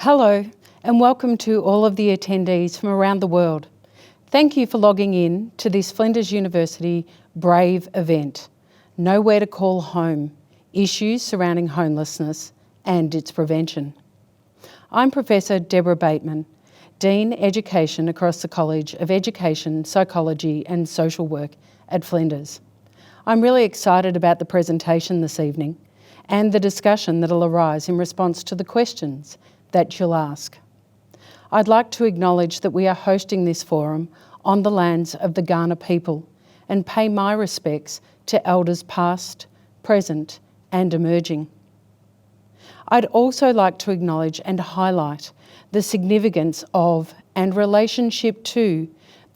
Hello, and welcome to all of the attendees from around the world. Thank you for logging in to this Flinders University Brave event, Nowhere to Call Home, Issues Surrounding Homelessness and Its Prevention. I'm Professor Deborah Bateman, Dean Education across the College of Education, Psychology and Social Work at Flinders. I'm really excited about the presentation this evening and the discussion that'll arise in response to the questions that you'll ask. I'd like to acknowledge that we are hosting this forum on the lands of the Kaurna people and pay my respects to elders past, present and emerging. I'd also like to acknowledge and highlight the significance of and relationship to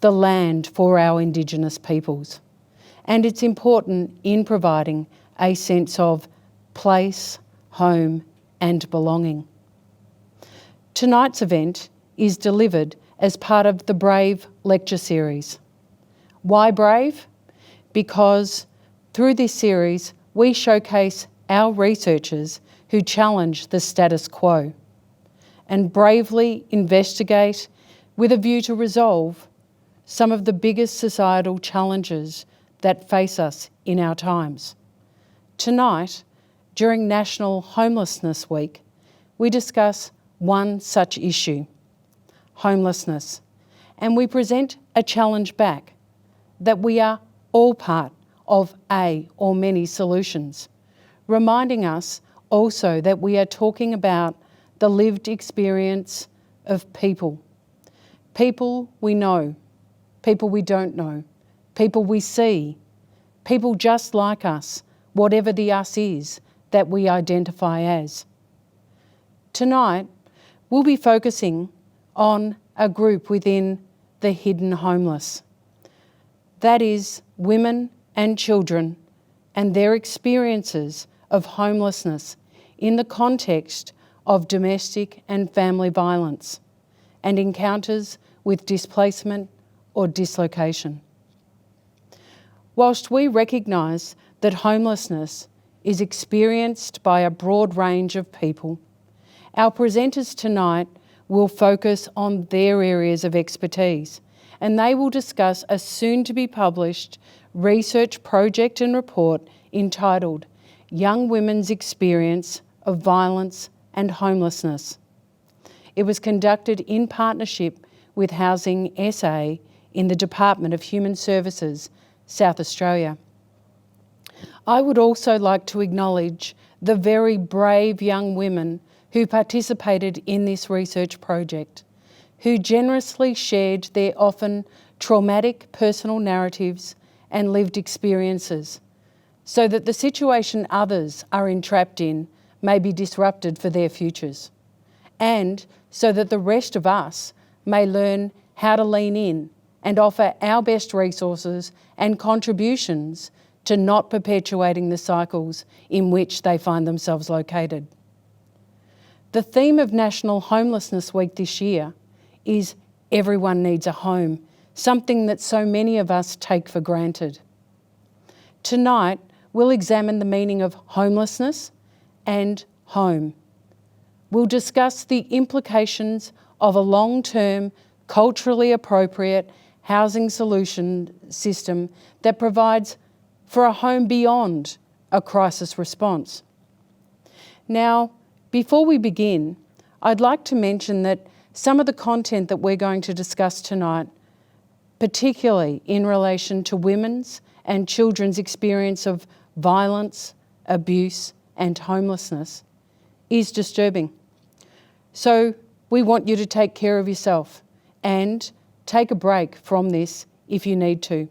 the land for our Indigenous peoples, and it's important in providing a sense of place, home and belonging. Tonight's event is delivered as part of the Brave lecture series. Why Brave? Because through this series we showcase our researchers who challenge the status quo and bravely investigate with a view to resolve some of the biggest societal challenges that face us in our times. Tonight, during National Homelessness Week, we discuss one such issue, homelessness, and we present a challenge back that we are all part of a or many solutions, reminding us also that we are talking about the lived experience of people. People we know, people we don't know, people we see, people just like us, whatever the us is that we identify as. Tonight, we'll be focusing on a group within the hidden homeless. That is women and children and their experiences of homelessness in the context of domestic and family violence and encounters with displacement or dislocation. Whilst we recognise that homelessness is experienced by a broad range of people, our presenters tonight will focus on their areas of expertise, and they will discuss a soon-to-be-published research project and report entitled Young Women's Experience of Violence and Homelessness. It was conducted in partnership with Housing SA in the Department of Human Services, South Australia. I would also like to acknowledge the very brave young women who participated in this research project, who generously shared their often traumatic personal narratives and lived experiences, so that the situation others are entrapped in may be disrupted for their futures, and so that the rest of us may learn how to lean in and offer our best resources and contributions to not perpetuating the cycles in which they find themselves located. The theme of National Homelessness Week this year is Everyone Needs a Home, something that so many of us take for granted. Tonight, we'll examine the meaning of homelessness and home. We'll discuss the implications of a long-term, culturally appropriate housing solution system that provides for a home beyond a crisis response. Now, before we begin, I'd like to mention that some of the content that we're going to discuss tonight, particularly in relation to women's and children's experience of violence, abuse and homelessness, is disturbing. So we want you to take care of yourself and take a break from this if you need to.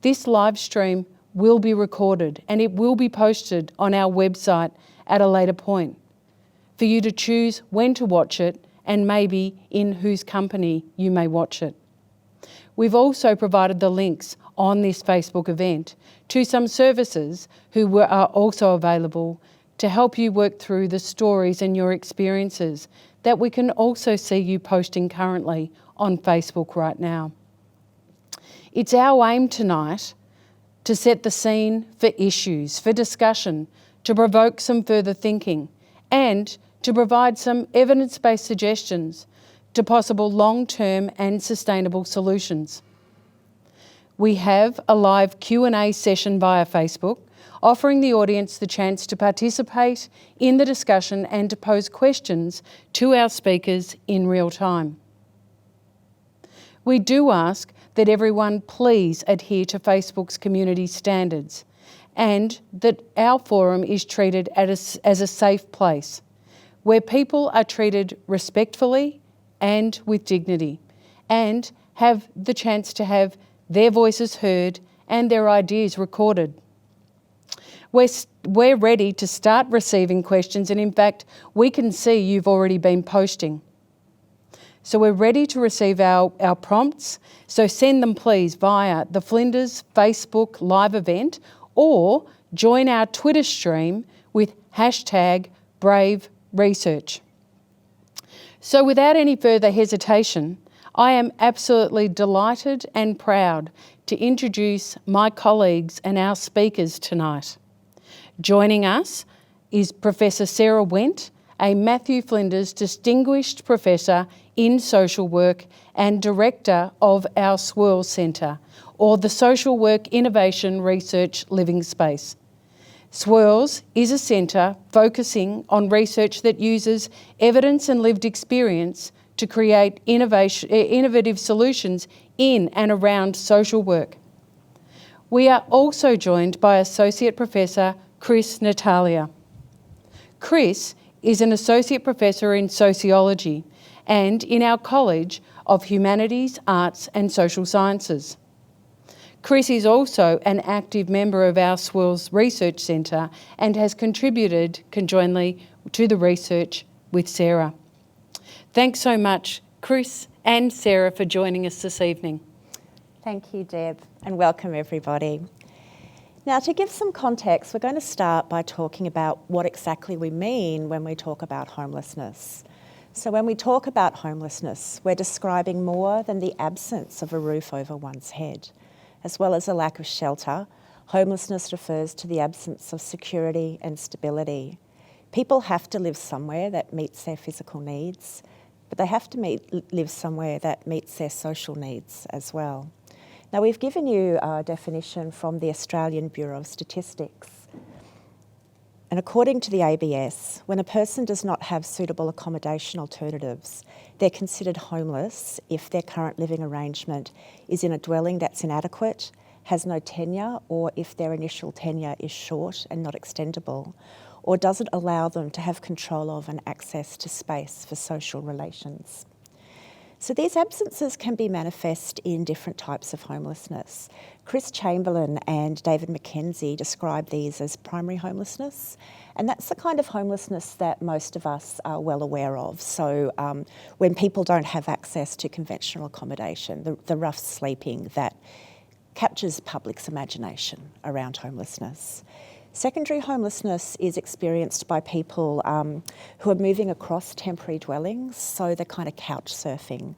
This live stream will be recorded and it will be posted on our website at a later point for you to choose when to watch it and maybe in whose company you may watch it. We've also provided the links on this Facebook event to some services who are also available to help you work through the stories and your experiences that we can also see you posting currently on Facebook right now. It's our aim tonight to set the scene for issues, for discussion, to provoke some further thinking and to provide some evidence-based suggestions to possible long-term and sustainable solutions. We have a live Q&A session via Facebook, offering the audience the chance to participate in the discussion and to pose questions to our speakers in real time. We do ask that everyone please adhere to Facebook's community standards and that our forum is treated as a safe place where people are treated respectfully and with dignity and have the chance to have their voices heard and their ideas recorded. We're ready to start receiving questions, and in fact, we can see you've already been posting. So we're ready to receive our prompts, so send them please via the Flinders Facebook live event or join our Twitter stream with #BraveResearch. So without any further hesitation, I am absolutely delighted and proud to introduce my colleagues and our speakers tonight. Joining us is Professor Sarah Wendt, a Matthew Flinders Distinguished Professor in Social Work and Director of our SWIRLS Centre, or the Social Work Innovation Research Living Space. SWIRLS is a centre focusing on research that uses evidence and lived experience to create innovative solutions in and around social work. We are also joined by Associate Professor Kristin Natalier. Chris is an Associate Professor in Sociology and in our College of Humanities, Arts and Social Sciences. Chris is also an active member of our SWIRLS Research Centre and has contributed conjointly to the research with Sarah. Thanks so much, Chris and Sarah, for joining us this evening. Thank you, Deb, and welcome everybody. Now, to give some context, we're going to start by talking about what exactly we mean when we talk about homelessness. So when we talk about homelessness, we're describing more than the absence of a roof over one's head. As well as a lack of shelter, homelessness refers to the absence of security and stability. People have to live somewhere that meets their physical needs, but they have to live somewhere that meets their social needs as well. Now, we've given you a definition from the Australian Bureau of Statistics. And according to the ABS, when a person does not have suitable accommodation alternatives, they're considered homeless if their current living arrangement is in a dwelling that's inadequate, has no tenure, or if their initial tenure is short and not extendable, or doesn't allow them to have control of and access to space for social relations. So these absences can be manifest in different types of homelessness. Chris Chamberlain and David McKenzie describe these as primary homelessness, and that's the kind of homelessness that most of us are well aware of. So when people don't have access to conventional accommodation, the rough sleeping that captures public's imagination around homelessness. Secondary homelessness is experienced by people who are moving across temporary dwellings, so they're kind of couch surfing.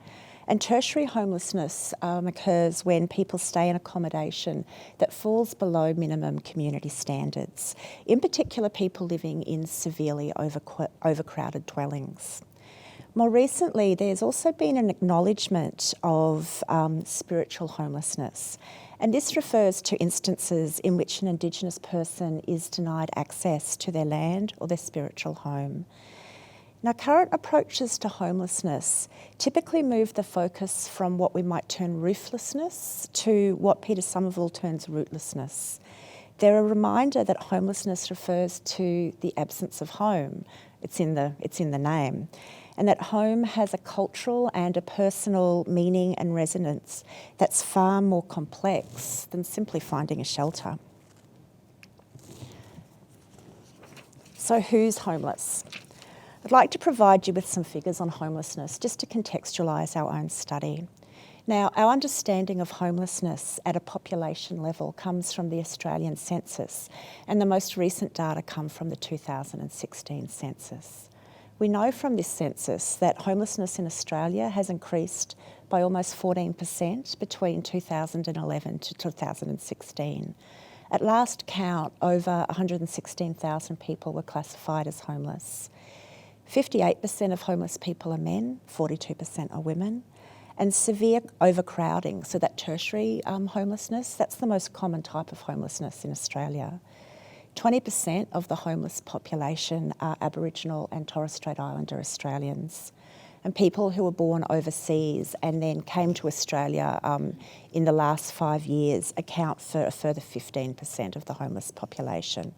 And tertiary homelessness occurs when people stay in accommodation that falls below minimum community standards, in particular people living in severely overcrowded dwellings. More recently, there's also been an acknowledgement of spiritual homelessness. And this refers to instances in which an Indigenous person is denied access to their land or their spiritual home. Now, current approaches to homelessness typically move the focus from what we might term rooflessness to what Peter Somerville terms rootlessness. They're a reminder that homelessness refers to the absence of home. It's in the name. And that home has a cultural and a personal meaning and resonance that's far more complex than simply finding a shelter. So who's homeless? I'd like to provide you with some figures on homelessness just to contextualise our own study. Now, our understanding of homelessness at a population level comes from the Australian Census, and the most recent data come from the 2016 census. We know from this census that homelessness in Australia has increased by almost 14% between 2011 to 2016. At last count, over 116,000 people were classified as homeless. 58% of homeless people are men, 42% are women. And severe overcrowding, so that tertiary homelessness, that's the most common type of homelessness in Australia. 20% of the homeless population are Aboriginal and Torres Strait Islander Australians. And people who were born overseas and then came to Australia in the last 5 years account for a further 15% of the homeless population.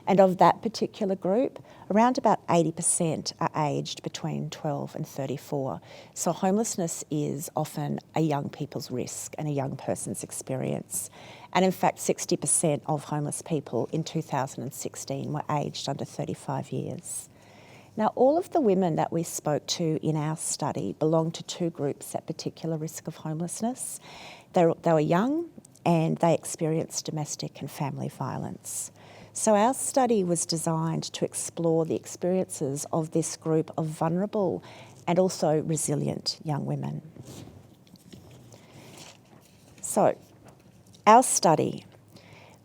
And of that particular group, around about 80% are aged between 12 and 34. So homelessness is often a young people's risk and a young person's experience. And in fact, 60% of homeless people in 2016 were aged under 35 years. Now, all of the women that we spoke to in our study belonged to two groups at particular risk of homelessness. They were young and they experienced domestic and family violence. So our study was designed to explore the experiences of this group of vulnerable and also resilient young women. So our study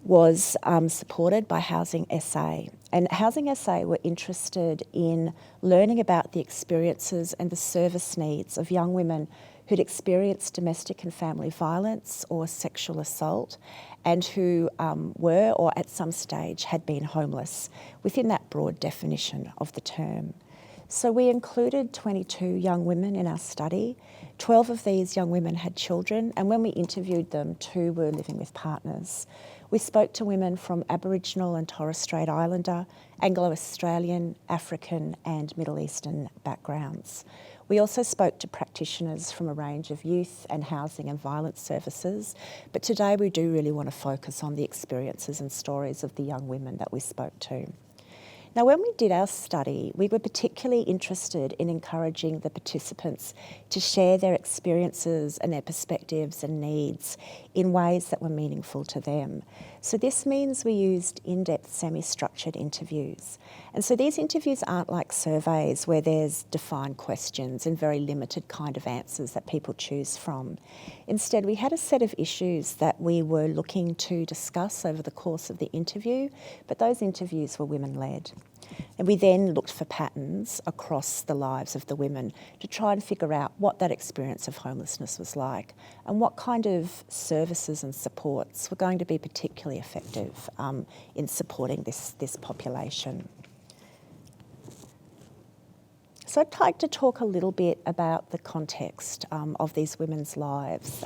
was supported by Housing SA, and Housing SA were interested in learning about the experiences and the service needs of young women who'd experienced domestic and family violence or sexual assault and who were or at some stage had been homeless within that broad definition of the term. So we included 22 young women in our study. 12 of these young women had children, and when we interviewed them, 2 were living with partners. We spoke to women from Aboriginal and Torres Strait Islander, Anglo-Australian, African and Middle Eastern backgrounds. We also spoke to practitioners from a range of youth and housing and violence services, but today we do really want to focus on the experiences and stories of the young women that we spoke to. Now, when we did our study, we were particularly interested in encouraging the participants to share their experiences and their perspectives and needs in ways that were meaningful to them. So this means we used in-depth semi-structured interviews. And so these interviews aren't like surveys where there's defined questions and very limited kind of answers that people choose from. Instead, we had a set of issues that we were looking to discuss over the course of the interview, but those interviews were women-led. And we then looked for patterns across the lives of the women to try and figure out what that experience of homelessness was like and what kind of services and supports were going to be particularly effective in supporting this population. So I'd like to talk a little bit about the context of these women's lives.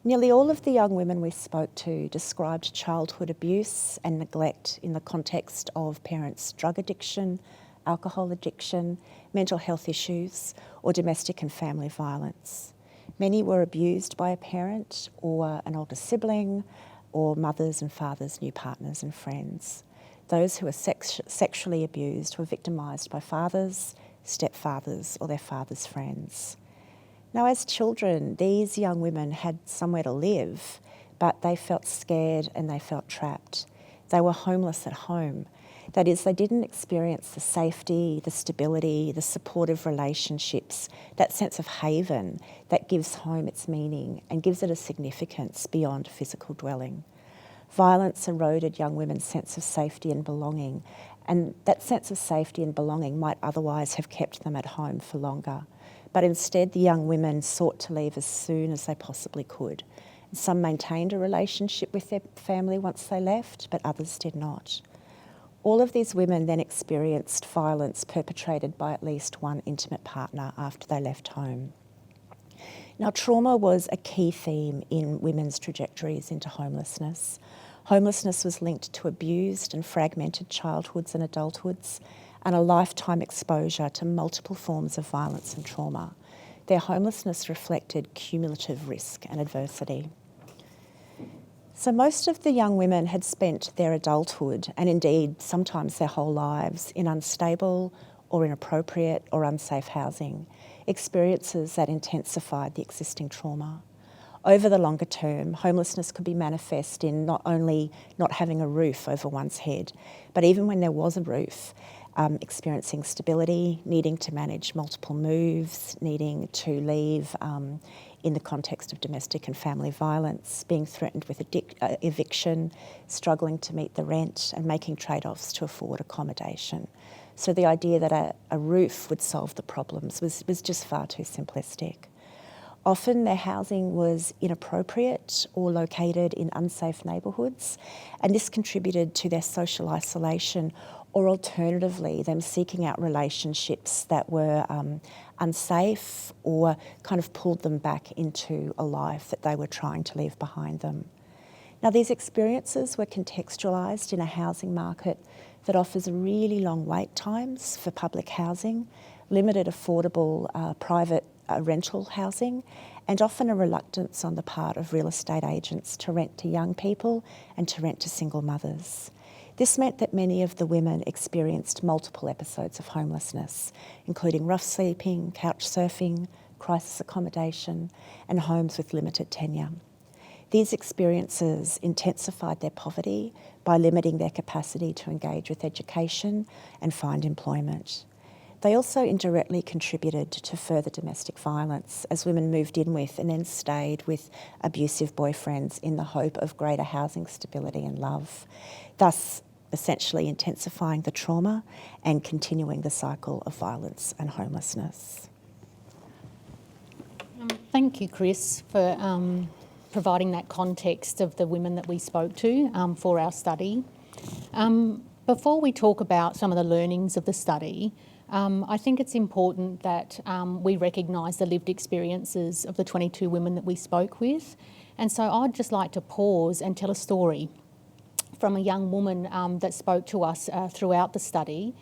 Nearly all of the young women we spoke to described childhood abuse and neglect in the context of parents' drug addiction, alcohol addiction, mental health issues, or domestic and family violence. Many were abused by a parent or an older sibling, or mothers and fathers, new partners and friends. Those who were sexually abused were victimised by fathers, stepfathers, or their fathers' friends. Now, as children, these young women had somewhere to live, but they felt scared and they felt trapped. They were homeless at home. That is, they didn't experience the safety, the stability, the supportive relationships, that sense of haven that gives home its meaning and gives it a significance beyond physical dwelling. Violence eroded young women's sense of safety and belonging, and that sense of safety and belonging might otherwise have kept them at home for longer. But instead, the young women sought to leave as soon as they possibly could. Some maintained a relationship with their family once they left, but others did not. All of these women then experienced violence perpetrated by at least one intimate partner after they left home. Now, trauma was a key theme in women's trajectories into homelessness. Homelessness was linked to abused and fragmented childhoods and adulthoods, and a lifetime exposure to multiple forms of violence and trauma. Their homelessness reflected cumulative risk and adversity. So most of the young women had spent their adulthood, and indeed sometimes their whole lives, in unstable or inappropriate or unsafe housing, experiences that intensified the existing trauma. Over the longer term, homelessness could be manifest in not only not having a roof over one's head, but even when there was a roof, experiencing stability, needing to manage multiple moves, needing to leave in the context of domestic and family violence, being threatened with eviction, struggling to meet the rent, and making trade-offs to afford accommodation. So the idea that a roof would solve the problems was just far too simplistic. Often their housing was inappropriate or located in unsafe neighbourhoods, and this contributed to their social isolation, or alternatively them seeking out relationships that were unsafe or kind of pulled them back into a life that they were trying to leave behind them. Now, these experiences were contextualised in a housing market that offers really long wait times for public housing, limited affordable private rental housing, and often a reluctance on the part of real estate agents to rent to young people and to rent to single mothers. This meant that many of the women experienced multiple episodes of homelessness, including rough sleeping, couch surfing, crisis accommodation, and homes with limited tenure. These experiences intensified their poverty by limiting their capacity to engage with education and find employment. They also indirectly contributed to further domestic violence as women moved in with and then stayed with abusive boyfriends in the hope of greater housing stability and love, thus essentially intensifying the trauma and continuing the cycle of violence and homelessness. Thank you, Chris, for providing that context of the women that we spoke to for our study. Before we talk about some of the learnings of the study, I think it's important that we recognise the lived experiences of the 22 women that we spoke with. And so I'd just like to pause and tell a story from a young woman that spoke to us throughout the study.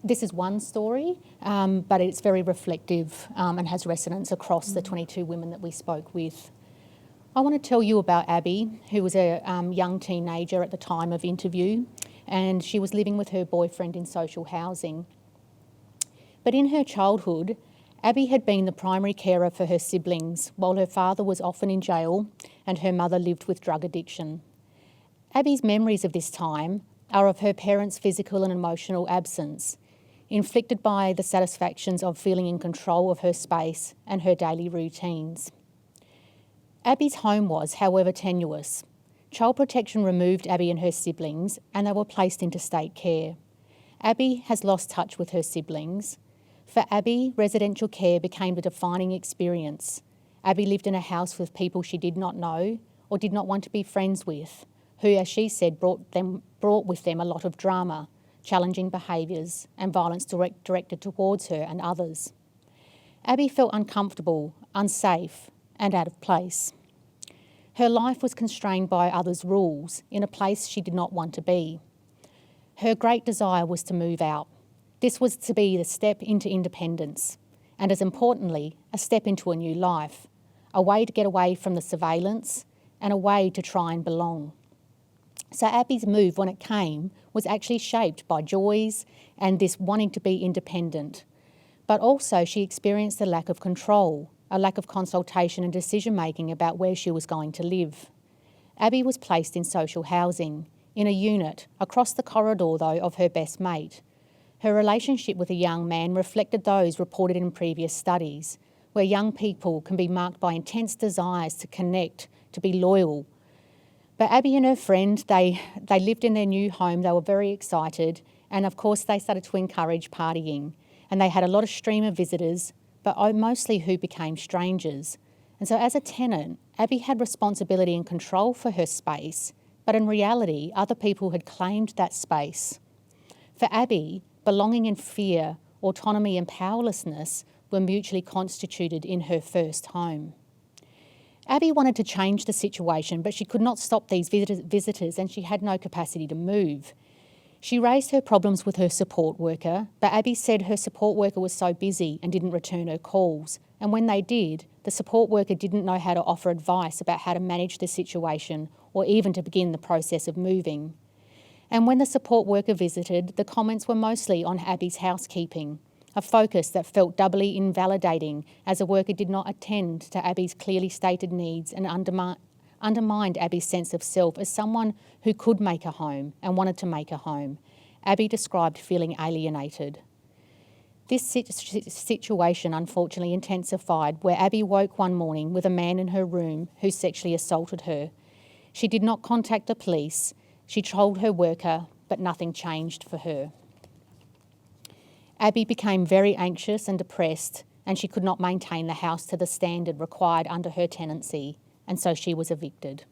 This is one story, but it's very reflective and has resonance across the 22 women that we spoke with. I want to tell you about Abby, who was a young teenager at the time of interview, and she was living with her boyfriend in social housing. But in her childhood, Abby had been the primary carer for her siblings, while her father was often in jail and her mother lived with drug addiction. Abby's memories of this time are of her parents' physical and emotional absence, inflicted by the satisfactions of feeling in control of her space and her daily routines. Abby's home was, however, tenuous. Child protection removed Abby and her siblings, and they were placed into state care. Abby has lost touch with her siblings. For Abby, residential care became a defining experience. Abby lived in a house with people she did not know or did not want to be friends with, who, as she said, brought with them a lot of drama, challenging behaviours, and violence directed towards her and others. Abby felt uncomfortable, unsafe, and out of place. Her life was constrained by others' rules in a place she did not want to be. Her great desire was to move out. This was to be the step into independence, and as importantly, a step into a new life, a way to get away from the surveillance and a way to try and belong. So Abby's move, when it came, was actually shaped by joys and this wanting to be independent. But also she experienced a lack of control, a lack of consultation and decision-making about where she was going to live. Abby was placed in social housing, in a unit, across the corridor, though, of her best mate. Her relationship with a young man reflected those reported in previous studies, where young people can be marked by intense desires to connect, to be loyal. But Abby and her friend, they lived in their new home, they were very excited, and of course they started to encourage partying. And they had a lot of streamer visitors, but mostly who became strangers. And so as a tenant, Abby had responsibility and control for her space, but in reality, other people had claimed that space. For Abby, belonging and fear, autonomy and powerlessness were mutually constituted in her first home. Abby wanted to change the situation, but she could not stop these visitors and she had no capacity to move. She raised her problems with her support worker, but Abby said her support worker was so busy and didn't return her calls. And when they did, the support worker didn't know how to offer advice about how to manage the situation or even to begin the process of moving. And when the support worker visited, the comments were mostly on Abby's housekeeping, a focus that felt doubly invalidating as the worker did not attend to Abby's clearly stated needs and undermined Abby's sense of self as someone who could make a home and wanted to make a home. Abby described feeling alienated. This situation unfortunately intensified where Abby woke one morning with a man in her room who sexually assaulted her. She did not contact the police. She told her worker, but nothing changed for her. Abby became very anxious and depressed, and she could not maintain the house to the standard required under her tenancy, and so she was evicted.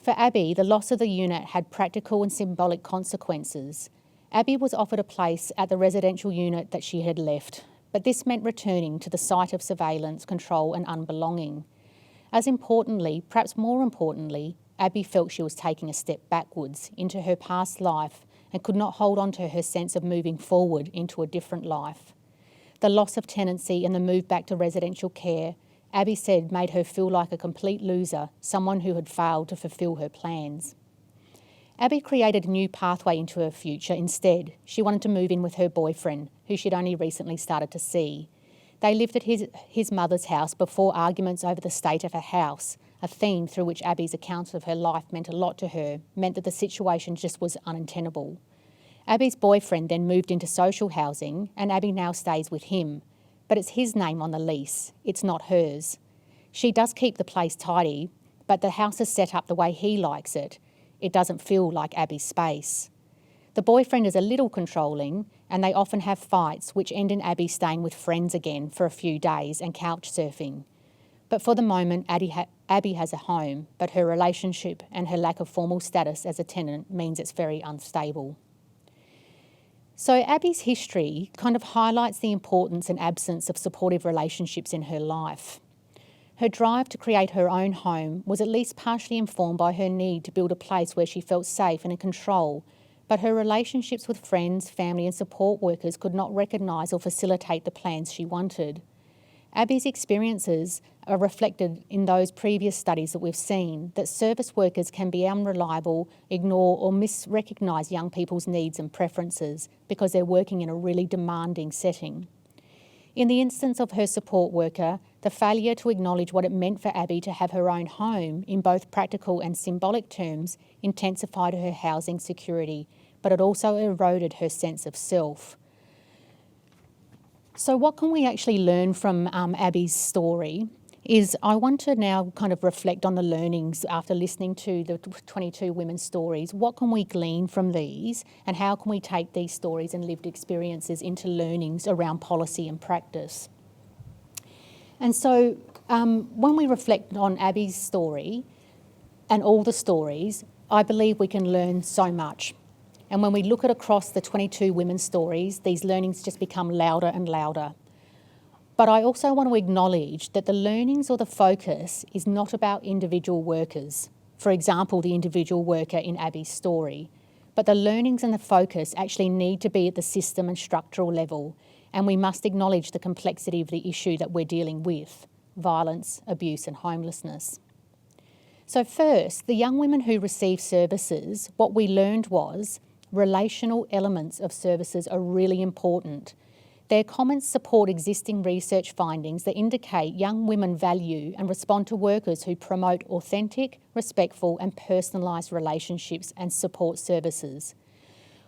For Abby, the loss of the unit had practical and symbolic consequences. Abby was offered a place at the residential unit that she had left, but this meant returning to the site of surveillance, control and unbelonging. As importantly, perhaps more importantly, Abby felt she was taking a step backwards into her past life and could not hold on to her sense of moving forward into a different life. The loss of tenancy and the move back to residential care, Abby said, made her feel like a complete loser, someone who had failed to fulfil her plans. Abby created a new pathway into her future instead. She wanted to move in with her boyfriend, who she'd only recently started to see. They lived at his mother's house before arguments over the state of her house, a theme through which Abby's accounts of her life meant a lot to her, meant that the situation just was untenable. Abby's boyfriend then moved into social housing, and Abby now stays with him. But it's his name on the lease, it's not hers. She does keep the place tidy, but the house is set up the way he likes it. It doesn't feel like Abby's space. The boyfriend is a little controlling, and they often have fights which end in Abby staying with friends again for a few days and couch surfing. But for the moment, Abby has a home, but her relationship and her lack of formal status as a tenant means it's very unstable. So Abby's history kind of highlights the importance and absence of supportive relationships in her life. Her drive to create her own home was at least partially informed by her need to build a place where she felt safe and in control, but her relationships with friends, family and support workers could not recognise or facilitate the plans she wanted. Abby's experiences are reflected in those previous studies that we've seen, that service workers can be unreliable, ignore or misrecognise young people's needs and preferences because they're working in a really demanding setting. In the instance of her support worker, the failure to acknowledge what it meant for Abby to have her own home in both practical and symbolic terms intensified her housing security, but it also eroded her sense of self. So what can we actually learn from Abby's story is I want to now kind of reflect on the learnings after listening to the 22 women's stories. What can we glean from these, and how can we take these stories and lived experiences into learnings around policy and practice? And so when we reflect on Abby's story and all the stories, I believe we can learn so much. And when we look at across the 22 women's stories, these learnings just become louder and louder. But I also want to acknowledge that the learnings or the focus is not about individual workers. For example, the individual worker in Abby's story. But the learnings and the focus actually need to be at the system and structural level, and we must acknowledge the complexity of the issue that we're dealing with: violence, abuse and homelessness. So first, the young women who receive services, what we learned was relational elements of services are really important. Their comments support existing research findings that indicate young women value and respond to workers who promote authentic, respectful and personalised relationships and support services.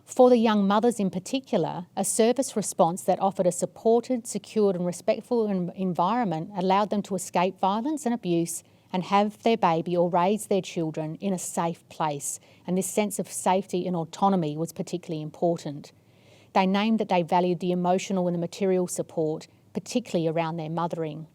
For the young mothers in particular, a service response that offered a supported, secured and respectful environment allowed them to escape violence and abuse and have their baby or raise their children in a safe place. And this sense of safety and autonomy was particularly important. They named that they valued the emotional and the material support, particularly around their mothering.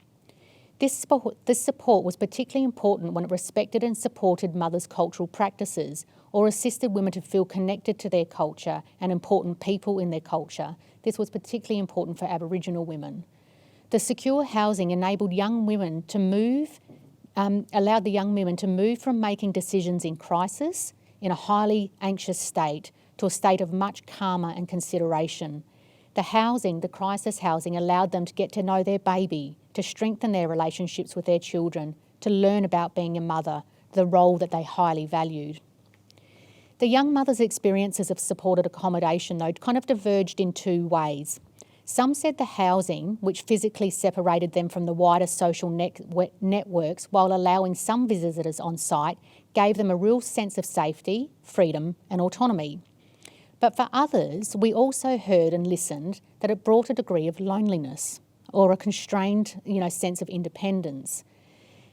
This support was particularly important when it respected and supported mothers' cultural practices or assisted women to feel connected to their culture and important people in their culture. This was particularly important for Aboriginal women. The secure housing enabled young women to move, allowed the young women to move from making decisions in crisis, in a highly anxious state, to a state of much calmer and consideration. The housing, the crisis housing, allowed them to get to know their baby, to strengthen their relationships with their children, to learn about being a mother, the role that they highly valued. The young mothers' experiences of supported accommodation, though, kind of diverged in two ways. Some said the housing, which physically separated them from the wider social networks while allowing some visitors on site, gave them a real sense of safety, freedom and autonomy. But for others, we also heard and listened that it brought a degree of loneliness or a constrained, sense of independence.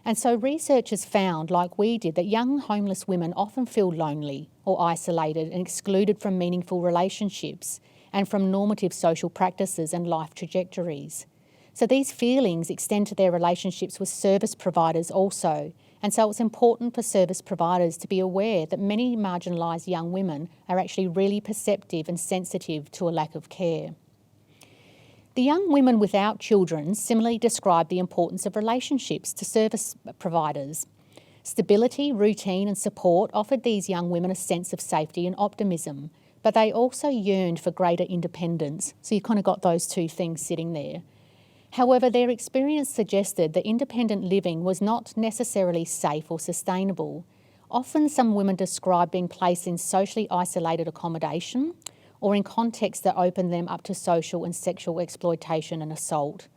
And so researchers found, like we did, that young homeless women often feel lonely or isolated and excluded from meaningful relationships and from normative social practices and life trajectories. So these feelings extend to their relationships with service providers also. And so it's important for service providers to be aware that many marginalised young women are actually really perceptive and sensitive to a lack of care. The young women without children similarly described the importance of relationships to service providers. Stability, routine and support offered these young women a sense of safety and optimism, but they also yearned for greater independence. So you kind of got those two things sitting there. However, their experience suggested that independent living was not necessarily safe or sustainable. Often some women described being placed in socially isolated accommodation or in contexts that opened them up to social and sexual exploitation and assault.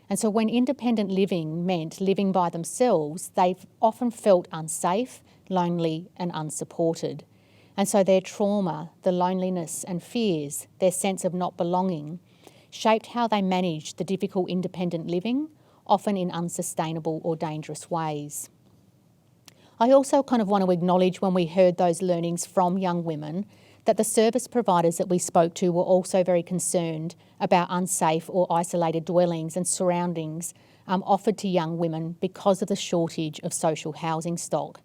And so when independent living meant living by themselves, they often felt unsafe, lonely and unsupported. And so their trauma, the loneliness and fears, their sense of not belonging, shaped how they managed the difficult independent living, often in unsustainable or dangerous ways. I also kind of want to acknowledge when we heard those learnings from young women that the service providers that we spoke to were also very concerned about unsafe or isolated dwellings and surroundings offered to young women because of the shortage of social housing stock.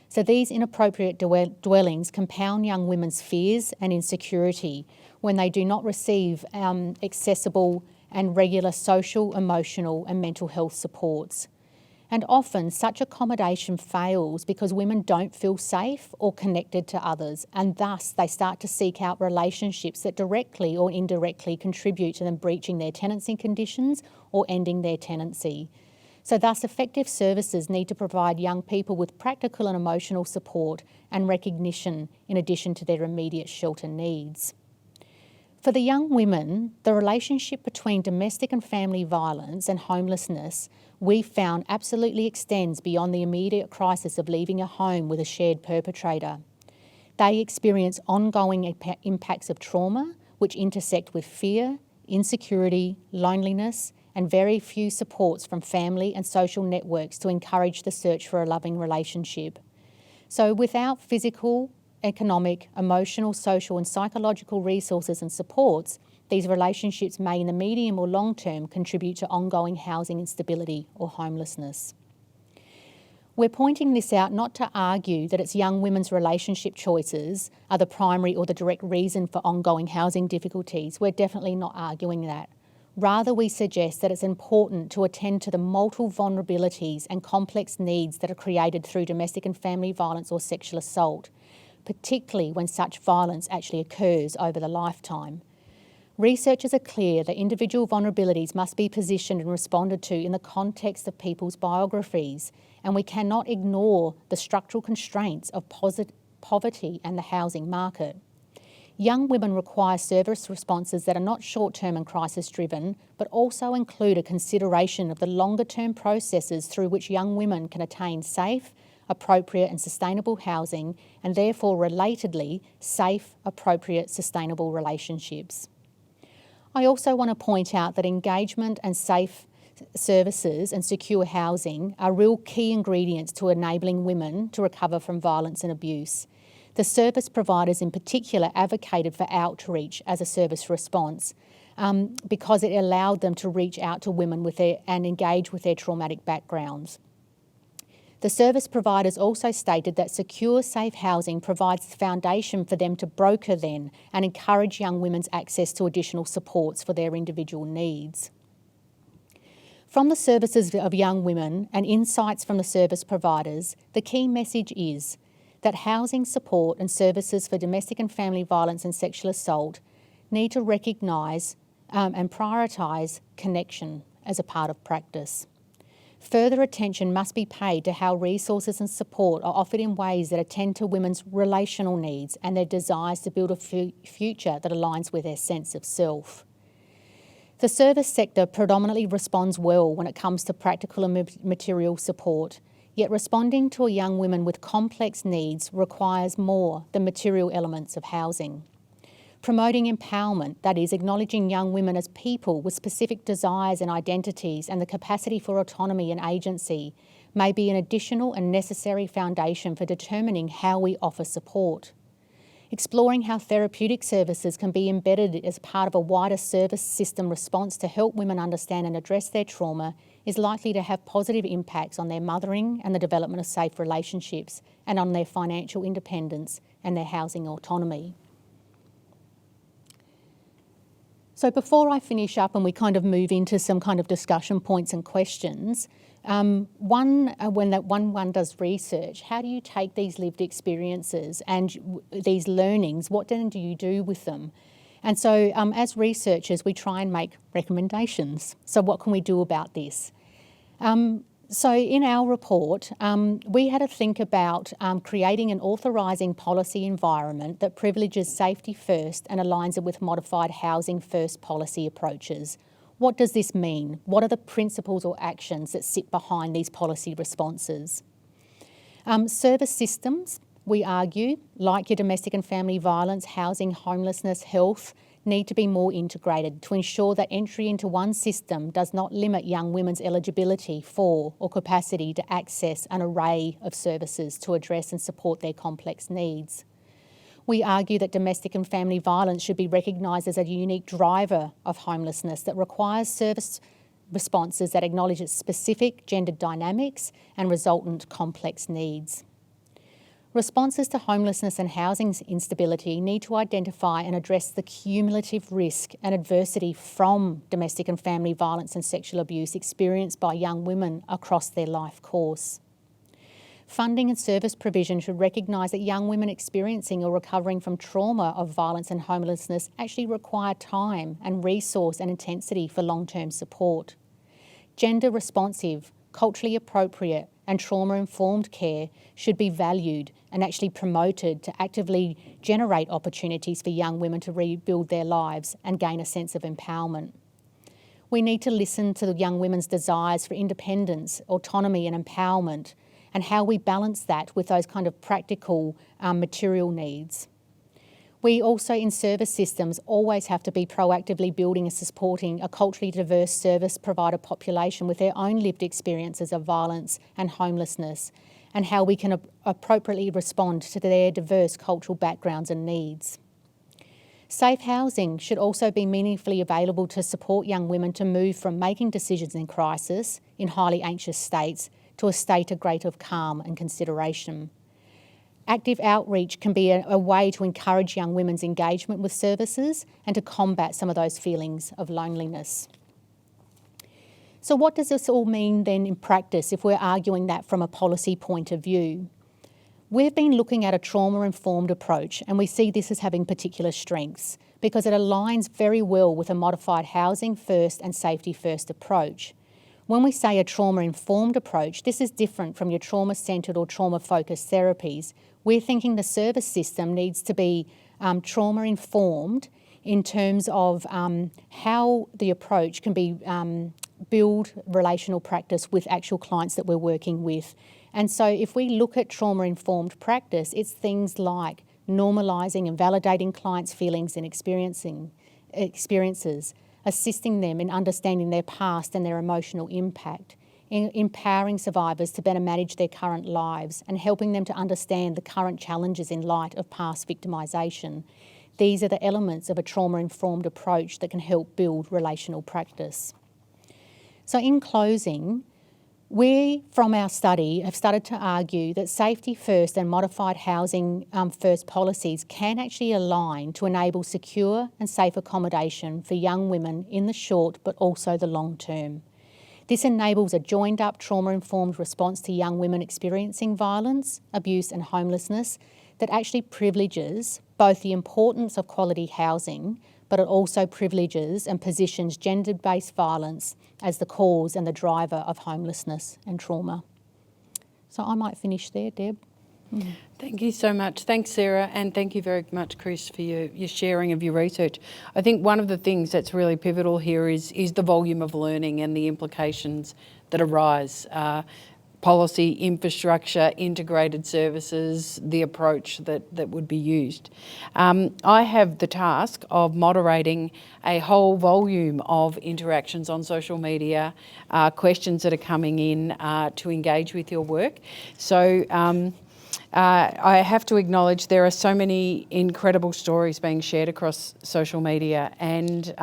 So these inappropriate dwellings compound young women's fears and insecurity when they do not receive accessible and regular social, emotional and mental health supports. And often such accommodation fails because women don't feel safe or connected to others, and thus they start to seek out relationships that directly or indirectly contribute to them breaching their tenancy conditions or ending their tenancy. So thus effective services need to provide young people with practical and emotional support and recognition in addition to their immediate shelter needs. For the young women, the relationship between domestic and family violence and homelessness we found absolutely extends beyond the immediate crisis of leaving a home with a shared perpetrator. They experience ongoing impacts of trauma which intersect with fear, insecurity, loneliness and very few supports from family and social networks to encourage the search for a loving relationship. So without physical, economic, emotional, social and psychological resources and supports, these relationships may in the medium or long term contribute to ongoing housing instability or homelessness. We're pointing this out not to argue that it's young women's relationship choices are the primary or the direct reason for ongoing housing difficulties. We're definitely not arguing that. Rather, we suggest that it's important to attend to the multiple vulnerabilities and complex needs that are created through domestic and family violence or sexual assault, particularly when such violence actually occurs over the lifetime. Researchers are clear that individual vulnerabilities must be positioned and responded to in the context of people's biographies, and we cannot ignore the structural constraints of poverty and the housing market. Young women require service responses that are not short-term and crisis-driven, but also include a consideration of the longer-term processes through which young women can attain safe, appropriate and sustainable housing, and therefore, relatedly, safe, appropriate, sustainable relationships. I also want to point out that engagement and safe services and secure housing are real key ingredients to enabling women to recover from violence and abuse. The service providers in particular advocated for outreach as a service response because it allowed them to reach out to women and engage with their traumatic backgrounds. The service providers also stated that secure, safe housing provides the foundation for them to broker then and encourage young women's access to additional supports for their individual needs. From the services of young women and insights from the service providers, the key message is that housing support and services for domestic and family violence and sexual assault need to recognise and prioritise connection as a part of practice. Further attention must be paid to how resources and support are offered in ways that attend to women's relational needs and their desires to build a future that aligns with their sense of self. The service sector predominantly responds well when it comes to practical and material support, yet responding to a young woman with complex needs requires more than material elements of housing. Promoting empowerment, that is, acknowledging young women as people with specific desires and identities and the capacity for autonomy and agency, may be an additional and necessary foundation for determining how we offer support. Exploring how therapeutic services can be embedded as part of a wider service system response to help women understand and address their trauma is likely to have positive impacts on their mothering and the development of safe relationships, and on their financial independence and their housing autonomy. So before I finish up and we kind of move into some kind of discussion points and questions, when one does research, how do you take these lived experiences and these learnings, what then do you do with them? And so as researchers, we try and make recommendations. So what can we do about this? So in our report, we had to think about creating an authorising policy environment that privileges safety first and aligns it with modified housing first policy approaches. What does this mean? What are the principles or actions that sit behind these policy responses? Service systems, we argue, like your domestic and family violence, housing, homelessness, health, need to be more integrated to ensure that entry into one system does not limit young women's eligibility for or capacity to access an array of services to address and support their complex needs. We argue that domestic and family violence should be recognised as a unique driver of homelessness that requires service responses that acknowledge its specific gendered dynamics and resultant complex needs. Responses to homelessness and housing instability need to identify and address the cumulative risk and adversity from domestic and family violence and sexual abuse experienced by young women across their life course. Funding and service provision should recognise that young women experiencing or recovering from trauma of violence and homelessness actually require time and resource and intensity for long-term support. Gender responsive, culturally appropriate and trauma-informed care should be valued and actually promoted to actively generate opportunities for young women to rebuild their lives and gain a sense of empowerment. We need to listen to the young women's desires for independence, autonomy and empowerment, and how we balance that with those kind of practical material needs. We also, in service systems, always have to be proactively building and supporting a culturally diverse service provider population with their own lived experiences of violence and homelessness, and how we can appropriately respond to their diverse cultural backgrounds and needs. Safe housing should also be meaningfully available to support young women to move from making decisions in crisis, in highly anxious states, to a state of greater calm and consideration. Active outreach can be a way to encourage young women's engagement with services and to combat some of those feelings of loneliness. So what does this all mean then in practice if we're arguing that from a policy point of view? We've been looking at a trauma-informed approach, and we see this as having particular strengths because it aligns very well with a modified housing first and safety first approach. When we say a trauma-informed approach, this is different from your trauma-centred or trauma-focused therapies. We're thinking the service system needs to be trauma-informed in terms of how the approach can be build relational practice with actual clients that we're working with. And so if we look at trauma-informed practice, it's things like normalising and validating clients' feelings and experiences, assisting them in understanding their past and their emotional impact, empowering survivors to better manage their current lives and helping them to understand the current challenges in light of past victimisation. These are the elements of a trauma-informed approach that can help build relational practice. So in closing, we, from our study, have started to argue that safety first and modified housing first policies can actually align to enable secure and safe accommodation for young women in the short but also the long term. This enables a joined-up trauma-informed response to young women experiencing violence, abuse and homelessness that actually privileges both the importance of quality housing, but it also privileges and positions gender-based violence as the cause and the driver of homelessness and trauma. So I might finish there, Deb. Thank you so much. Thanks, Sarah, and thank you very much, Chris, for your sharing of your research. I think one of the things that's really pivotal here is the volume of learning and the implications that arise. policy, infrastructure, integrated services, the approach that would be used. I have the task of moderating a whole volume of interactions on social media, questions that are coming in to engage with your work. So I have to acknowledge there are so many incredible stories being shared across social media, and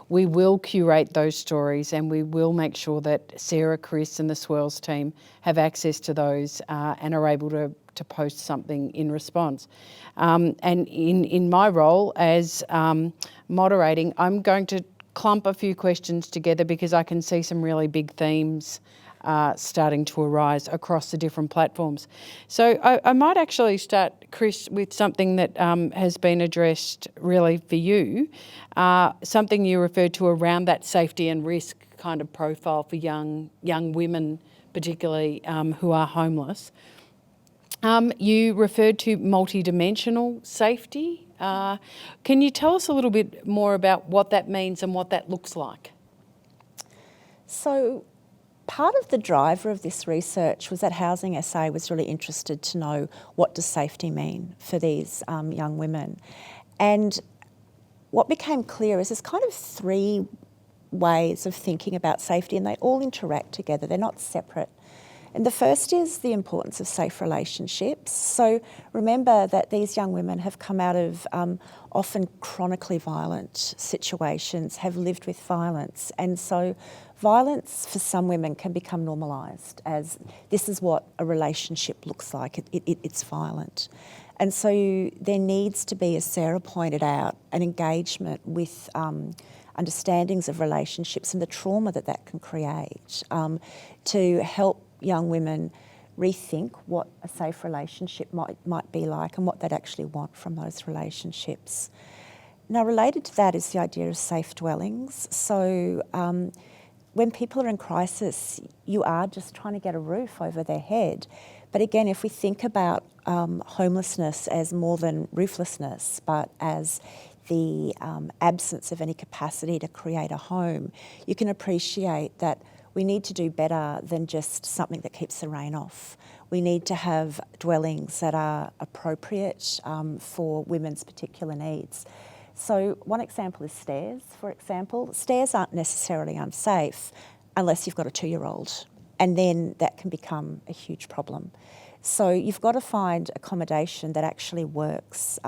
we will curate those stories, and we will make sure that Sarah, Chris and the SWIRLS team have access to those and are able to post something in response. And in my role as moderating, I'm going to clump a few questions together because I can see some really big themes starting to arise across the different platforms. So I might actually start, Chris, with something that has been addressed really for you, something you referred to around that safety and risk kind of profile for young women, particularly who are homeless. You referred to multidimensional safety. Can you tell us a little bit more about what that means and what that looks like? So part of the driver of this research was that Housing SA was really interested to know what does safety mean for these young women. And what became clear is there's kind of three ways of thinking about safety, and they all interact together. They're not separate. And the first is the importance of safe relationships. So remember that these young women have come out of often chronically violent situations, have lived with violence. And so violence for some women can become normalised as this is what a relationship looks like, it's violent. And so there needs to be, as Sarah pointed out, an engagement with understandings of relationships and the trauma that can create to help young women rethink what a safe relationship might be like and what they'd actually want from those relationships. Now, related to that is the idea of safe dwellings. So when people are in crisis, you are just trying to get a roof over their head. But again, if we think about homelessness as more than rooflessness, but as the absence of any capacity to create a home, you can appreciate that we need to do better than just something that keeps the rain off. We need to have dwellings that are appropriate for women's particular needs. So one example is stairs, for example. Stairs aren't necessarily unsafe unless you've got a 2-year-old, and then that can become a huge problem. So you've got to find accommodation that actually works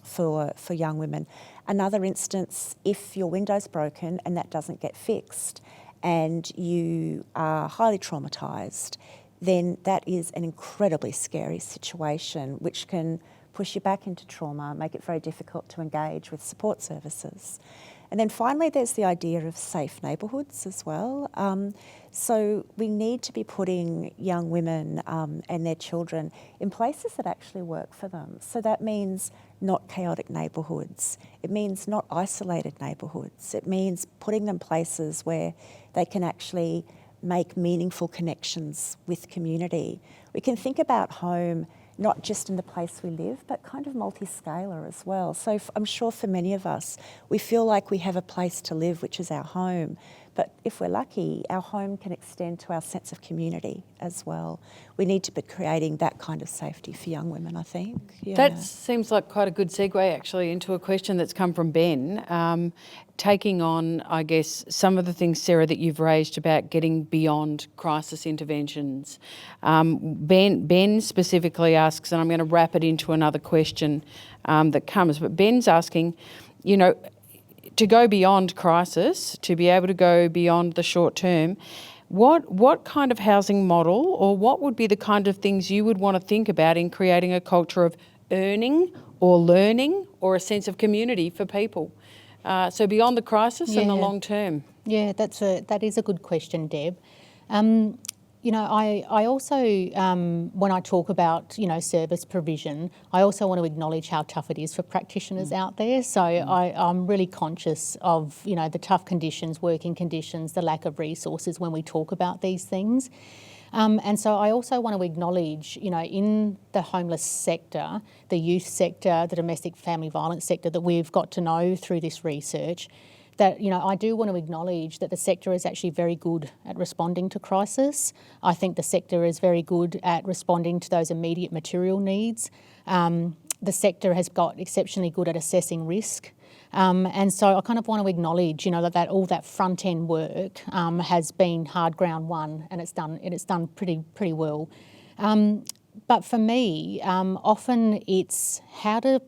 for young women. Another instance, if your window's broken and that doesn't get fixed, and you are highly traumatised, then that is an incredibly scary situation which can push you back into trauma, make it very difficult to engage with support services. And then finally, there's the idea of safe neighbourhoods as well. So we need to be putting young women and their children in places that actually work for them. So that means not chaotic neighbourhoods. It means not isolated neighbourhoods. It means putting them places where they can actually make meaningful connections with community. We can think about home not just in the place we live, but kind of multi-scalar as well. So I'm sure for many of us, we feel like we have a place to live, which is our home. But if we're lucky, our home can extend to our sense of community as well. We need to be creating that kind of safety for young women, I think. Yeah. That seems like quite a good segue, actually, into a question that's come from Ben, taking on, I guess, some of the things, Sarah, that you've raised about getting beyond crisis interventions. Ben specifically asks, and I'm going to wrap it into another question that comes, but Ben's asking, you know, to go beyond crisis, to be able to go beyond the short term, what kind of housing model, or what would be the kind of things you would want to think about in creating a culture of earning or learning or a sense of community for people? So beyond the crisis and the long term. Yeah, that is a good question, Deb. You know, I also, when I talk about, you know, service provision, I also want to acknowledge how tough it is for practitioners out there. So I'm really conscious of, you know, the tough conditions, working conditions, the lack of resources when we talk about these things. And so I also want to acknowledge, you know, in the homeless sector, the youth sector, the domestic family violence sector that we've got to know through this research, that, I do want to acknowledge that the sector is actually very good at responding to crisis. I think the sector is very good at responding to those immediate material needs. The sector has got exceptionally good at assessing risk. And so I kind of want to acknowledge, that all that front end work has been hard ground won, and it's done pretty well. But for me, often it's how do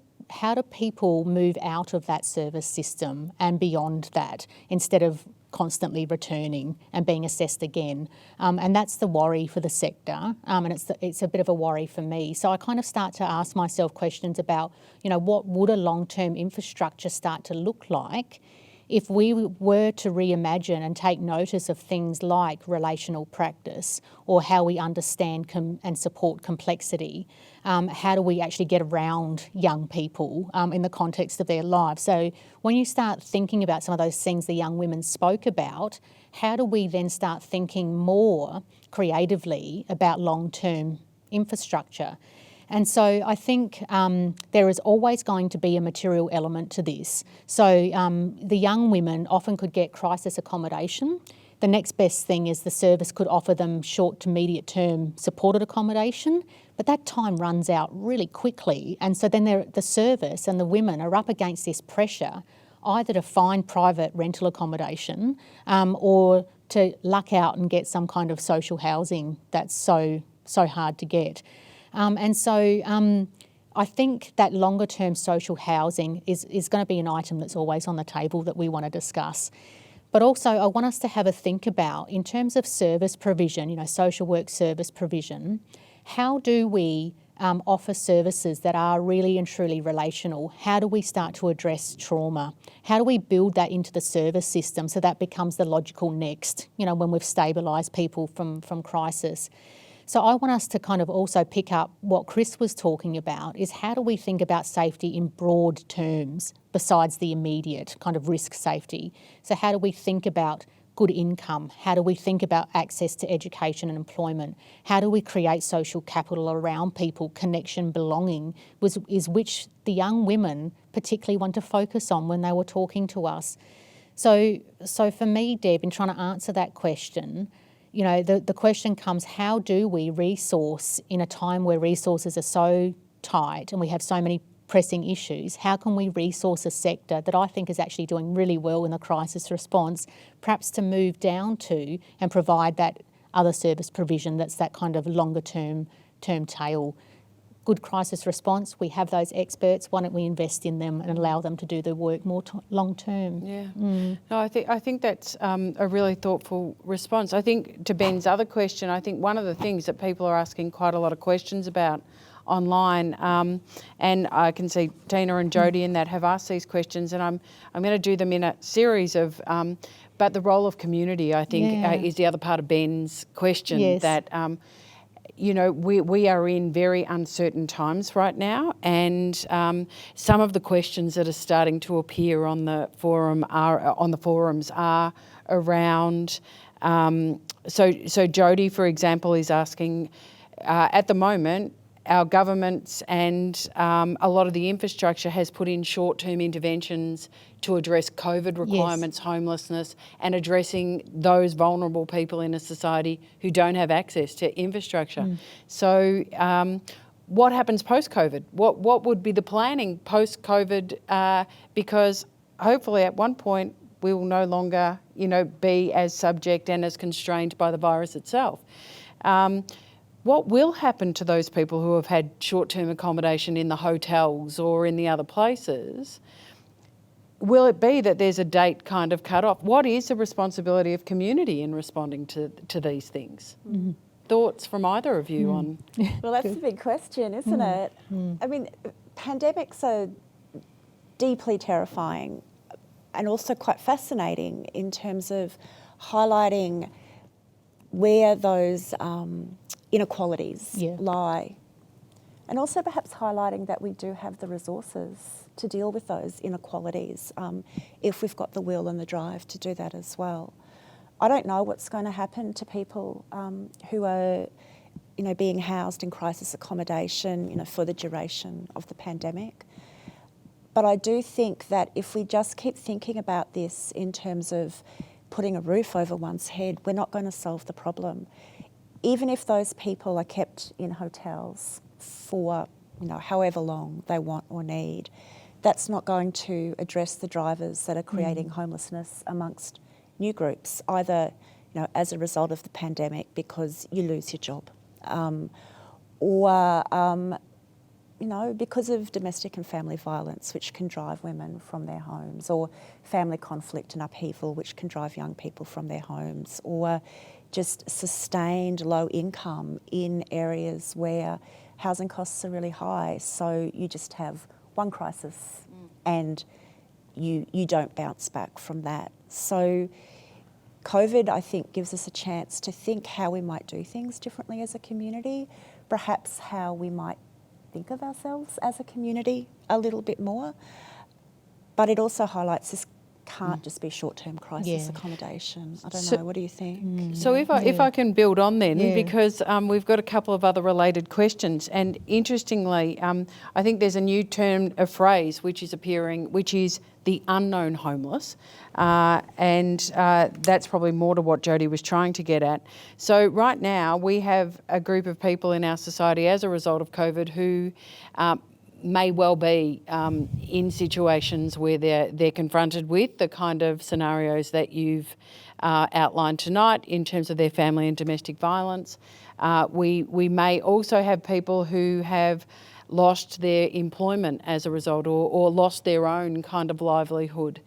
people move out of that service system and beyond that instead of constantly returning and being assessed again. And that's the worry for the sector, and it's a bit of a worry for me. So I kind of start to ask myself questions about, what would a long-term infrastructure start to look like if we were to reimagine and take notice of things like relational practice or how we understand and support complexity. How do we actually get around young people in the context of their lives? So when you start thinking about some of those things the young women spoke about, how do we then start thinking more creatively about long-term infrastructure? And so I think there is always going to be a material element to this. So the young women often could get crisis accommodation. The next best thing is the service could offer them short to medium term supported accommodation, but that time runs out really quickly. And so then the service and the women are up against this pressure either to find private rental accommodation or to luck out and get some kind of social housing that's so hard to get. And so I think that longer term social housing is going to be an item that's always on the table that we want to discuss. But also I want us to have a think about, in terms of service provision, social work service provision, how do we offer services that are really and truly relational? How do we start to address trauma? How do we build that into the service system so that becomes the logical next, when we've stabilised people from crisis? So I want us to kind of also pick up what Chris was talking about, is how do we think about safety in broad terms besides the immediate kind of risk safety? So how do we think about good income? How do we think about access to education and employment? How do we create social capital around people, connection, belonging, is which the young women particularly want to focus on when they were talking to us. So for me, Deb, in trying to answer that question, the question comes, how do we resource in a time where resources are so tight and we have so many pressing issues? How can we resource a sector that I think is actually doing really well in the crisis response, perhaps to move down to and provide that other service provision that's that kind of longer term tail? Good crisis response, we have those experts, why don't we invest in them and allow them to do the work more long term? Yeah. No, I think that's a really thoughtful response. I think to Ben's other question, I think one of the things that people are asking quite a lot of questions about online, and I can see Tina and Jodie in that have asked these questions, and I'm going to do them in a series of, but the role of community, I think, is the other part of Ben's question. Yes. That we are in very uncertain times right now, and some of the questions that are starting to appear on the forums are around. So Jodie, for example, is asking, at the moment, our governments and a lot of the infrastructure has put in short-term interventions to address COVID requirements, yes, homelessness, and addressing those vulnerable people in a society who don't have access to infrastructure. So what happens post-COVID? What would be the planning post-COVID? Because hopefully at one point we will no longer, be as subject and as constrained by the virus itself. What will happen to those people who have had short-term accommodation in the hotels or in the other places? Will it be that there's a date kind of cut off? What is the responsibility of community in responding to these things? Mm-hmm. Thoughts from either of you on? Well, that's a big question, isn't it? I mean, pandemics are deeply terrifying and also quite fascinating in terms of highlighting where those inequalities lie, and also perhaps highlighting that we do have the resources to deal with those inequalities if we've got the will and the drive to do that as well. I don't know what's going to happen to people who are, being housed in crisis accommodation, for the duration of the pandemic. But I do think that if we just keep thinking about this in terms of putting a roof over one's head, we're not going to solve the problem. Even if those people are kept in hotels for, however long they want or need, that's not going to address the drivers that are creating homelessness amongst new groups, either, as a result of the pandemic because you lose your job, or because of domestic and family violence, which can drive women from their homes, or family conflict and upheaval, which can drive young people from their homes, or just sustained low income in areas where housing costs are really high. So you just have one crisis and you don't bounce back from that. So COVID, I think, gives us a chance to think how we might do things differently as a community, perhaps how we might think of ourselves as a community a little bit more. But it also highlights this can't just be short-term crisis accommodation. I don't know, what do you think? So if I can build on then, because we've got a couple of other related questions, and interestingly, I think there's a new term, a phrase which is appearing, which is the unknown homeless, and that's probably more to what Jodie was trying to get at. So right now we have a group of people in our society as a result of COVID who may well be in situations where they're confronted with the kind of scenarios that you've outlined tonight in terms of their family and domestic violence. We may also have people who have lost their employment as a result, or lost their own kind of livelihood.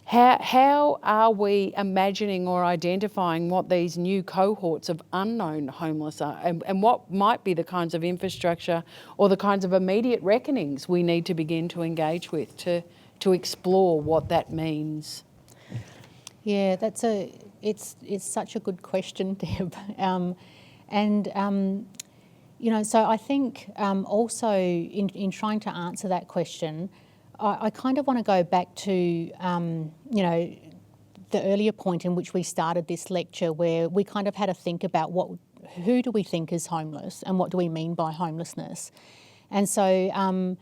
How are we imagining or identifying what these new cohorts of unknown homeless are, and what might be the kinds of infrastructure or the kinds of immediate reckonings we need to begin to engage with to explore what that means? Yeah, it's such a good question, Deb. So I think also in trying to answer that question, I kind of want to go back to, the earlier point in which we started this lecture, where we kind of had to think about who do we think is homeless and what do we mean by homelessness. And so,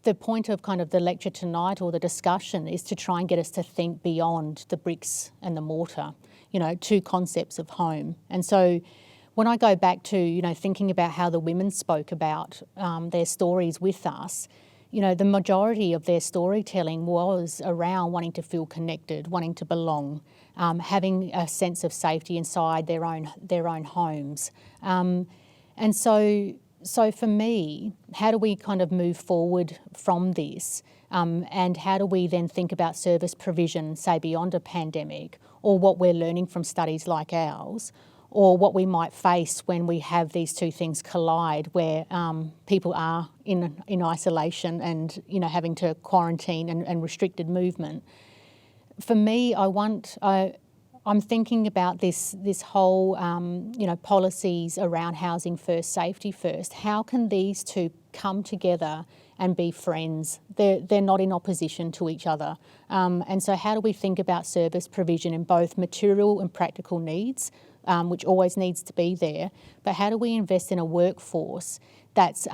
the point of kind of the lecture tonight, or the discussion, is to try and get us to think beyond the bricks and the mortar, two concepts of home. And so when I go back to, thinking about how the women spoke about their stories with us, the majority of their storytelling was around wanting to feel connected, wanting to belong, having a sense of safety inside their own homes. And so for me, how do we kind of move forward from this? And how do we then think about service provision, say, beyond a pandemic, or what we're learning from studies like ours, or what we might face when we have these two things collide, where people are in isolation and having to quarantine and restricted movement. For me, I'm thinking about this whole policies around housing first, safety first. How can these two come together and be friends? They're not in opposition to each other. And so how do we think about service provision in both material and practical needs, which always needs to be there, but how do we invest in a workforce that's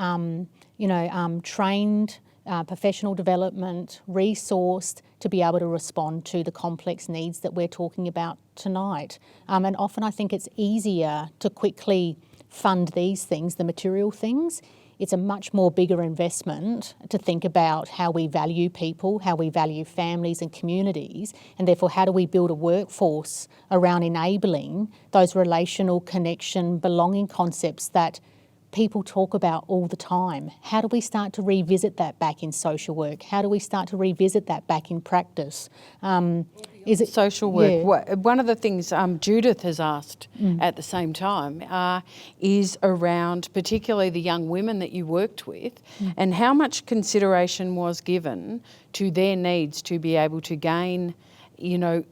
trained, professional development, resourced to be able to respond to the complex needs that we're talking about tonight? And often I think it's easier to quickly fund these things, the material things. It's a much more bigger investment to think about how we value people, how we value families and communities, and therefore how do we build a workforce around enabling those relational connection, belonging concepts that people talk about all the time. How do we start to revisit that back in social work? How do we start to revisit that back in practice? Is it social work? Yeah. One of the things Judith has asked at the same time is around particularly the young women that you worked with, and how much consideration was given to their needs to be able to gain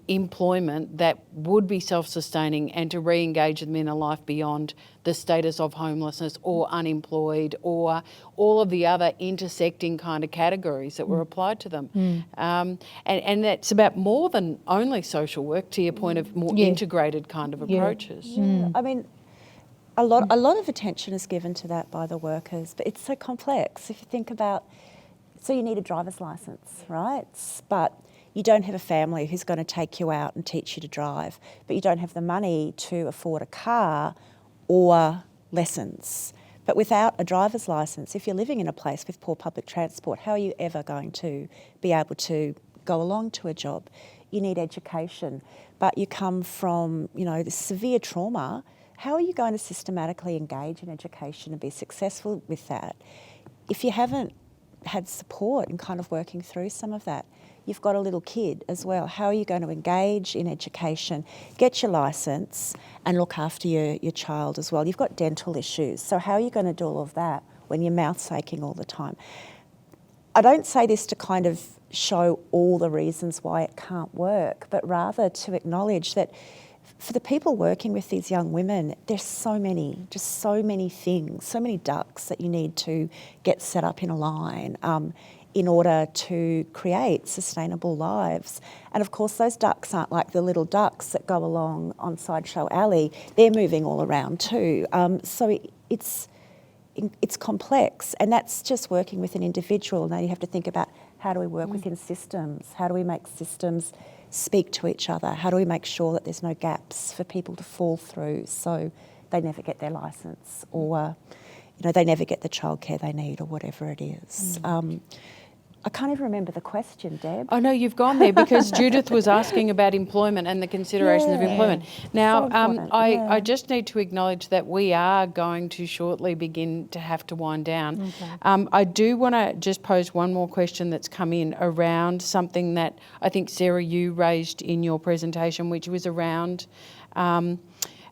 employment that would be self-sustaining and to re-engage them in a life beyond the status of homelessness or unemployed or all of the other intersecting kind of categories that were applied to them. And that's about more than only social work, to your point of more integrated kind of approaches. I mean, a lot of attention is given to that by the workers, but it's so complex. If you think about, so you need a driver's license, right? But you don't have a family who's going to take you out and teach you to drive, but you don't have the money to afford a car or lessons. But without a driver's license, if you're living in a place with poor public transport, how are you ever going to be able to go along to a job? You need education, but you come from, this severe trauma. How are you going to systematically engage in education and be successful with that if you haven't had support in kind of working through some of that? You've got a little kid as well. How are you going to engage in education, get your licence and look after your child as well? You've got dental issues. So how are you going to do all of that when your mouth's aching all the time? I don't say this to kind of show all the reasons why it can't work, but rather to acknowledge that for the people working with these young women, there's so many things, so many ducks that you need to get set up in a line in order to create sustainable lives. And of course, those ducks aren't like the little ducks that go along on Sideshow Alley. They're moving all around too. So it's complex, and that's just working with an individual. Now you have to think about, how do we work within systems? How do we make systems speak to each other? How do we make sure that there's no gaps for people to fall through so they never get their licence, or they never get the childcare they need, or whatever it is? I can't even remember the question, Deb. I know you've gone there because Judith was asking about employment and the considerations of employment. Now, So I just need to acknowledge that we are going to shortly begin to have to wind down. Okay. I do want to just pose one more question that's come in around something that I think, Sarah, you raised in your presentation, which was around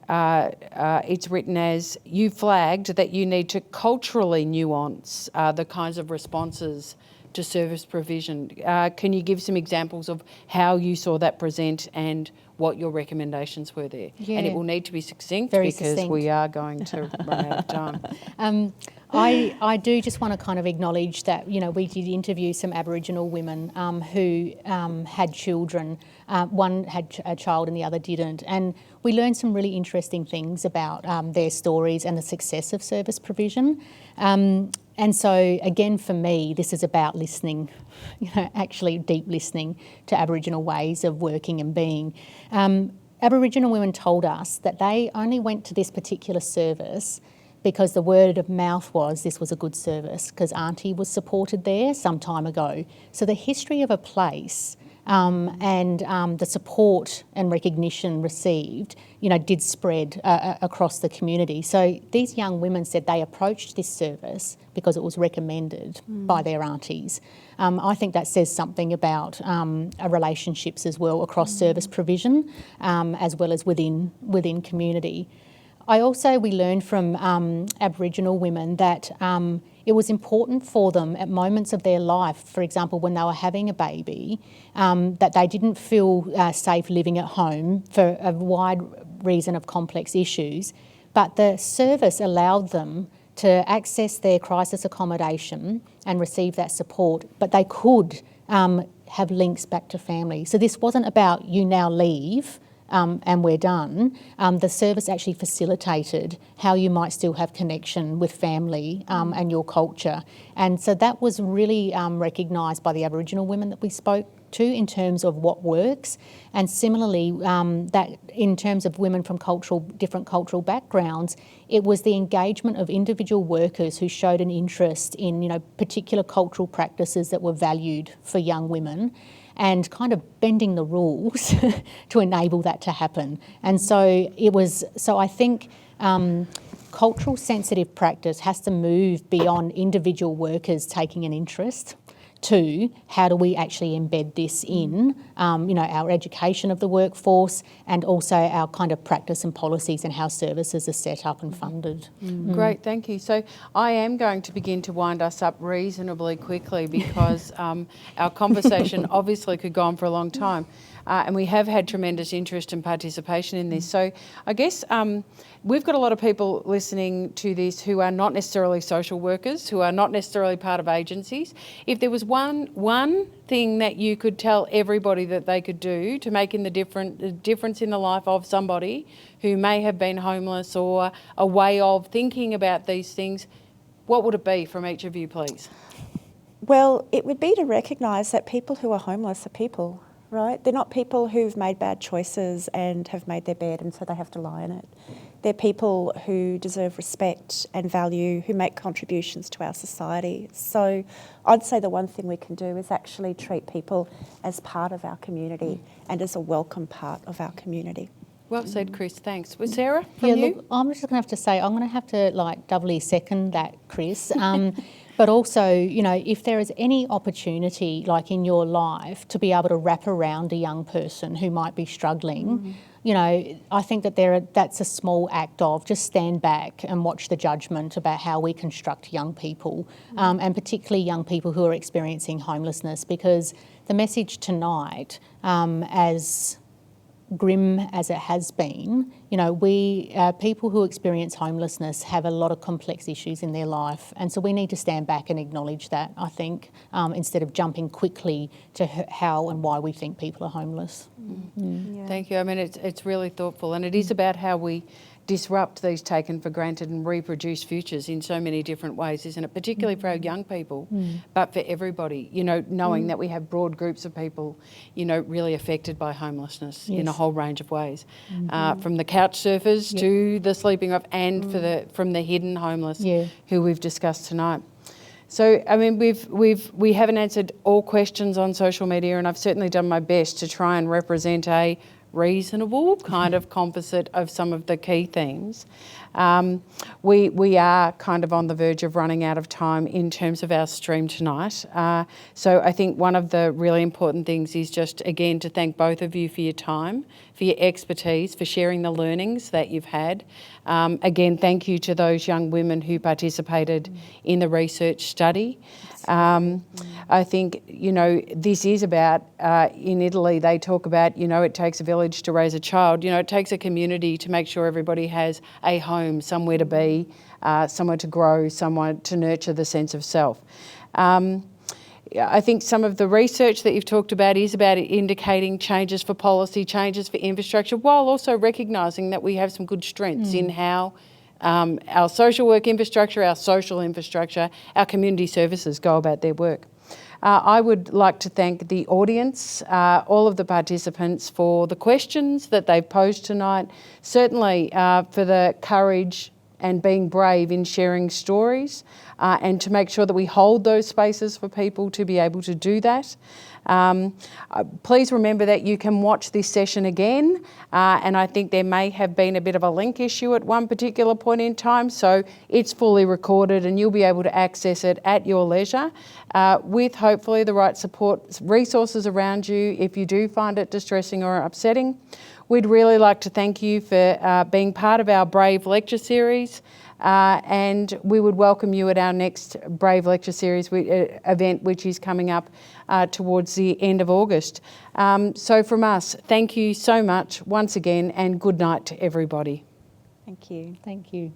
it's written as, you flagged that you need to culturally nuance the kinds of responses to service provision. Can you give some examples of how you saw that present and what your recommendations were there? Yeah. And it will need to be succinct Very because succinct. we are going to run out of time. I do just want to kind of acknowledge that, we did interview some Aboriginal women who had children. One had a child and the other didn't. And we learned some really interesting things about their stories and the success of service provision. And so, again, for me, this is about listening, actually deep listening to Aboriginal ways of working and being. Aboriginal women told us that they only went to this particular service because the word of mouth was this was a good service, because Auntie was supported there some time ago. So the history of a place and the support and recognition received, did spread across the community. So these young women said they approached this service because it was recommended by their aunties. I think that says something about relationships as well across service provision, as well as within community. We learned from Aboriginal women that it was important for them at moments of their life, for example, when they were having a baby, that they didn't feel safe living at home for a wide reason of complex issues, but the service allowed them to access their crisis accommodation and receive that support, but they could have links back to family. So this wasn't about you now leave and we're done. The service actually facilitated how you might still have connection with family and your culture. And so that was really recognised by the Aboriginal women that we spoke to in terms of what works. And similarly, that in terms of women from different cultural backgrounds, it was the engagement of individual workers who showed an interest in, particular cultural practices that were valued for young women, and kind of bending the rules to enable that to happen. And so I think cultural sensitive practice has to move beyond individual workers taking an interest to how do we actually embed this in, our education of the workforce, and also our kind of practice and policies and how services are set up and funded. Great, thank you. So I am going to begin to wind us up reasonably quickly because our conversation obviously could go on for a long time. And we have had tremendous interest and participation in this. So I guess we've got a lot of people listening to this who are not necessarily social workers, who are not necessarily part of agencies. If there was one thing that you could tell everybody that they could do to make the difference in the life of somebody who may have been homeless, or a way of thinking about these things, what would it be from each of you, please? Well, it would be to recognise that people who are homeless are people, right? They're not people who've made bad choices and have made their bed and so they have to lie in it. They're people who deserve respect and value, who make contributions to our society. So I'd say the one thing we can do is actually treat people as part of our community and as a welcome part of our community. Well said, Chris. Thanks. Well, Sarah, from you? Look, I'm just going to have to say, I'm going to have to doubly second that, Chris. But also, if there is any opportunity, in your life, to be able to wrap around a young person who might be struggling, I think that that's a small act of just stand back and watch the judgment about how we construct young people, and particularly young people who are experiencing homelessness, because the message tonight, as grim as it has been, we people who experience homelessness have a lot of complex issues in their life, and so we need to stand back and acknowledge that, I think, instead of jumping quickly to how and why we think people are homeless. Yeah. Thank you. I mean, it's really thoughtful, and it is about how we disrupt these taken for granted and reproduce futures in so many different ways, isn't it? Particularly for our young people, but for everybody, knowing that we have broad groups of people, really affected by homelessness in a whole range of ways, from the couch surfers to the sleeping rough, and from the hidden homeless who we've discussed tonight. So, I mean, we haven't answered all questions on social media, and I've certainly done my best to try and represent a reasonable kind of composite of some of the key themes. We are kind of on the verge of running out of time in terms of our stream tonight. So I think one of the really important things is just, again, to thank both of you for your time, for your expertise, for sharing the learnings that you've had. Again, thank you to those young women who participated in the research study. I think, this is about, in Italy, they talk about, it takes a village to raise a child. It takes a community to make sure everybody has a home, somewhere to be, somewhere to grow, somewhere to nurture the sense of self. I think some of the research that you've talked about is about indicating changes for policy, changes for infrastructure, while also recognising that we have some good strengths in how our social work infrastructure, our social infrastructure, our community services go about their work. I would like to thank the audience, all of the participants, for the questions that they've posed tonight, certainly for the courage and being brave in sharing stories, and to make sure that we hold those spaces for people to be able to do that. Please remember that you can watch this session again, and I think there may have been a bit of a link issue at one particular point in time, so it's fully recorded and you'll be able to access it at your leisure, with hopefully the right support resources around you if you do find it distressing or upsetting. We'd really like to thank you for being part of our Brave Lecture Series, and we would welcome you at our next Brave Lecture Series event, which is coming up towards the end of August. So from us, thank you so much once again, and good night to everybody. Thank you. Thank you.